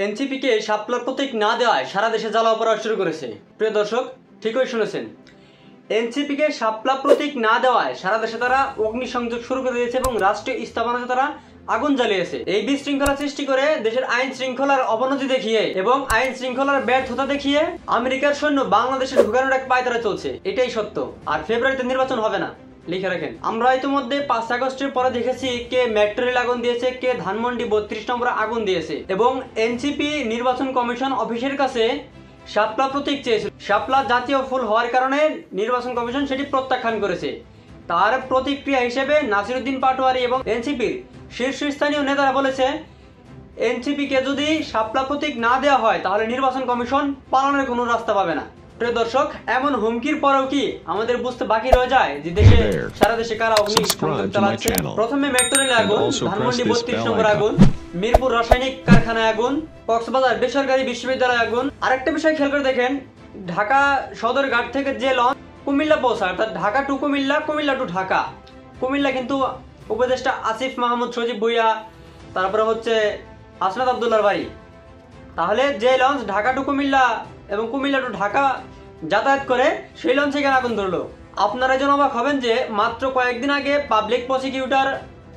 NCP কে শাপলার প্রতীক না দেওয়ায় সারা দেশে জ্বালা পোড়া শুরু করেছে। প্রিয় দর্শক, ঠিকই শুনেছেন, এনসিপি কে শাপলা প্রতীক না দেওয়ায় সারা দেশে তারা অগ্নিসংযোগ শুরু করে দিয়েছে এবং রাষ্ট্রীয় স্থাপনাতে তারা আগুন জ্বালিয়েছে। এই বিশৃঙ্খলা সৃষ্টি করে দেশের আইন শৃঙ্খলার অবনতি দেখিয়ে এবং আইন শৃঙ্খলার ব্যর্থতা দেখিয়ে আমেরিকার সৈন্য বাংলাদেশে ঢুকানোর এক পায়তারা চলছে। এটাই সত্য। আর ফেব্রুয়ারিতে নির্বাচন হবে না, লিখে রাখেন। আমরা ইতিমধ্যে 5 আগস্টের পরে দেখেছি কে মেট্রো রেল আগুন দিয়েছে, কে ধানমন্ডি 32 নম্বরে আগুন দিয়েছে এবং এনসিপি নির্বাচন কমিশন অফিসের কাছে শাপলা প্রতীক চেয়েছিল। শাপলা জাতীয় ফুল হওয়ার কারণে নির্বাচন কমিশন সেটি প্রত্যাখ্যান করেছে। তার প্রতিক্রিয়া হিসেবে নাসিরউদ্দিন পাটোয়ারি এবং এনসিপির শীর্ষস্থানীয় নেতারা বলেছে, এনসিপি কে যদি শাপলা প্রতীক না দেওয়া হয় তাহলে নির্বাচন কমিশন পালানোর কোনো রাস্তা পাবে না। প্রিয় দর্শক, এমন হুমকির পরেও কি আমাদের বুঝতে বাকি রয়ে যায় যে দেশে সারা দেশে কারা অগ্নিসংযোগ চালাচ্ছে? প্রথমে মেট্রো রেলে আগুন, ধানমন্ডি 32 নম্বর আগুন, মিরপুর রাসায়নিক কারখানায় আগুন, কক্সবাজার বেসরকারি বিশ্ববিদ্যালয়ে আগুন। আরেকটা বিষয় খেয়াল করে দেখেন, ঢাকা সদর ঘাট থেকে যে লঞ্চ কুমিল্লা পৌঁছায়, অর্থাৎ ঢাকা টু কুমিল্লা, কুমিল্লা টু ঢাকা। কুমিল্লা কিন্তু উপদেষ্টা আসিফ মাহমুদ সজীব ভুইয়া, তারপরে হচ্ছে আসনাদ আব্দুল্লাহর বাড়ি। তাহলে যে লঞ্চ ঢাকা টু কুমিল্লা এবং কুমিল্লা টু ঢাকা যাতায়াত করে, সেই লঞ্চে কেন আগুন ধরলো? আপনারা যেন অবাক হবেন যে মাত্র কয়েকদিন আগে পাবলিক প্রসিকিউটর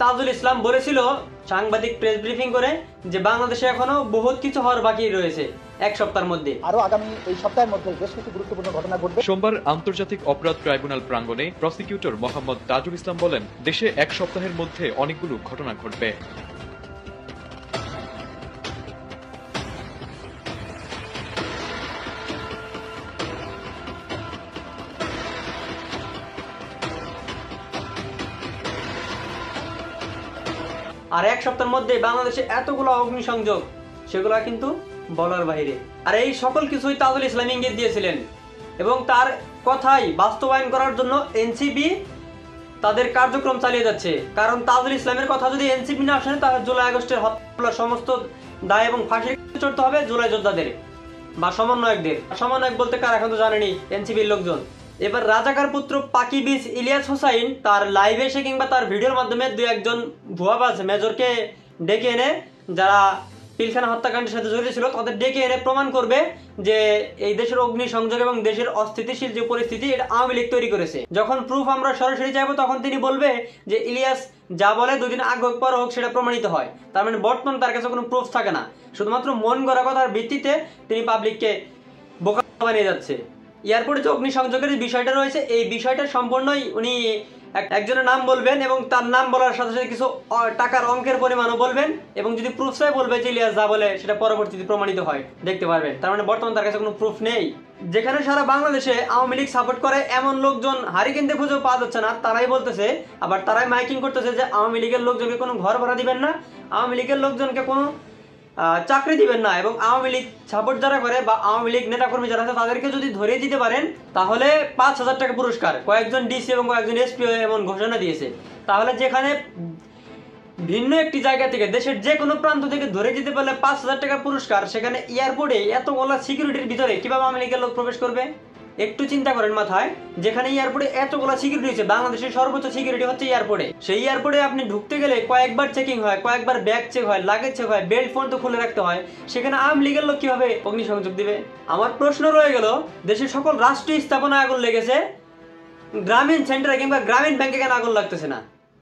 তাজুল ইসলাম বলেছিল সাংবাদিক প্রেস ব্রিফিং করে যে বাংলাদেশে এখনো বহুত কিছু হওয়ার বাকি রয়েছে, এক সপ্তাহের মধ্যে, আরো আগামী এই সপ্তাহের মধ্যে বেশ কিছু গুরুত্বপূর্ণ ঘটনা ঘটবে। সোমবার আন্তর্জাতিক অপরাধ ট্রাইব্যুনাল প্রাঙ্গণে প্রসিকিউটর মোহাম্মদ তাজুল ইসলাম বলেন, দেশে এক সপ্তাহের মধ্যে অনেকগুলো ঘটনা ঘটবে। আর এক সপ্তাহের মধ্যে বাংলাদেশে এতগুলো অগ্নিসংযোগ, সেগুলো কিন্তু বলার বাইরে। আর এই সকল কিছুই তাজুল ইসলাম ইঙ্গিত দিয়েছিলেন এবং তার কথাই বাস্তবায়ন করার জন্য এনসিপি তাদের কার্যক্রম চালিয়ে যাচ্ছে। কারণ তাজুল ইসলামের কথা যদি এনসিপি না শোনে তাহলে জুলাই আগস্টের হত্যার সমস্ত দায় এবং ফাঁসি চড়তে হবে জুলাই যোদ্ধাদের বা সমন্বয়কদের। সমন্বয়ক বলতে কার এখন তো জানেনি, এনসিপির লোকজন। এবার রাজাকার পুত্র পাকিবিজ ইলিয়াস হোসাইন তার লাইভে এসে কিংবা তার ভিডিওর মাধ্যমে দুই একজন ভুয়াবাজ মেজরকে ডেকে এনে, যারা পিলখানা হত্যাকাণ্ডের সাথে জড়িত ছিল, তাদের ডেকে এনে প্রমাণ করবে যে এই দেশের অগ্নিসংযোগ এবং দেশের অস্থিতিশীল যে পরিস্থিতি, এটা আওয়ামী লীগ তৈরি করেছে। যখন প্রুফ আমরা সরাসরি চাইবো তখন তিনি বলবে যে ইলিয়াস যা বলে দুদিন আগে হোক পর হোক সেটা প্রমাণিত হয়। তার মানে বর্তমান তার কাছে কোনো প্রুফ থাকে না, শুধুমাত্র মন গড়া কথার ভিত্তিতে তিনি পাবলিককে বোকা বানিয়ে যাচ্ছে। এয়ারপোর্টে যে অগ্নিসংযোগের বিষয়টা রয়েছে, এই বিষয়টা সম্পূর্ণই উনি একজনের নাম বলবেন এবং তার নাম বলার সাথে সাথে কিছু টাকার অঙ্কের পরিমাণও বলবেন এবং যদি প্রুফ চাই বলবে যে ইলিয়াস যা বলে সেটা পরবর্তীতে প্রমাণিত হয়, দেখতে পারবেন। তার মানে বর্তমান তার কাছে কোনো প্রুফ নেই। যেখানে সারা বাংলাদেশে আওয়ামী লীগ সাপোর্ট করে এমন লোকজন হারিকেন খুঁজেও পাওয়া যাচ্ছে না, তারাই বলতেছে, আবার তারাই মাইকিং করতেছে যে আওয়ামী লীগের লোকজনকে কোনো ঘর ভাড়া দিবেন না, আওয়ামী লীগের লোকজনকে কোনো চাকরি দিবেন না, এবং আওয়ামী লীগ সাপোর্ট যারা করে বা আওয়ামী লীগ নেতাকর্মী যারা আছে তাদেরকে যদি ধরিয়ে দিতে পারেন তাহলে 5,000 টাকা পুরস্কার। কয়েকজন ডিসি এবং কয়েকজন এসপি এমন ঘোষণা দিয়েছে। তাহলে যেখানে ভিন্ন একটি জায়গা থেকে দেশের যে কোনো প্রান্ত থেকে ধরে দিতে পারলে 5,000 টাকা পুরস্কার, সেখানে এয়ারপোর্টে এতগুলো সিকিউরিটির ভিতরে কিভাবে আওয়ামী লীগের লোক প্রবেশ করবে? একটু চিন্তা করেন মাথায়। যেখানে এয়ারপোর্টে এতগুলো সিকিউরিটি আছে, বাংলাদেশের সর্বোচ্চ সিকিউরিটি হচ্ছে এয়ারপোর্টে, সেই এয়ারপোর্টে আপনি ঢুকতে গেলে কয়েকবার চেকিং হয়, কয়েকবার ব্যাগ চেক হয়, লাগেজ চেক হয়, বেল্ট ফোন তো খুলে রাখতে হয়, সেখানে আওয়ামী লীগের লোক কিভাবে অগ্নিসংযোগ দিবে? আমার প্রশ্ন রয়ে গেল, দেশের সকল রাষ্ট্রীয় স্থাপনায় আগুন লেগেছে, গ্রামীণ সেন্টারে কিংবা গ্রামীণ ব্যাংকে কেন আগুন লাগতেছে না?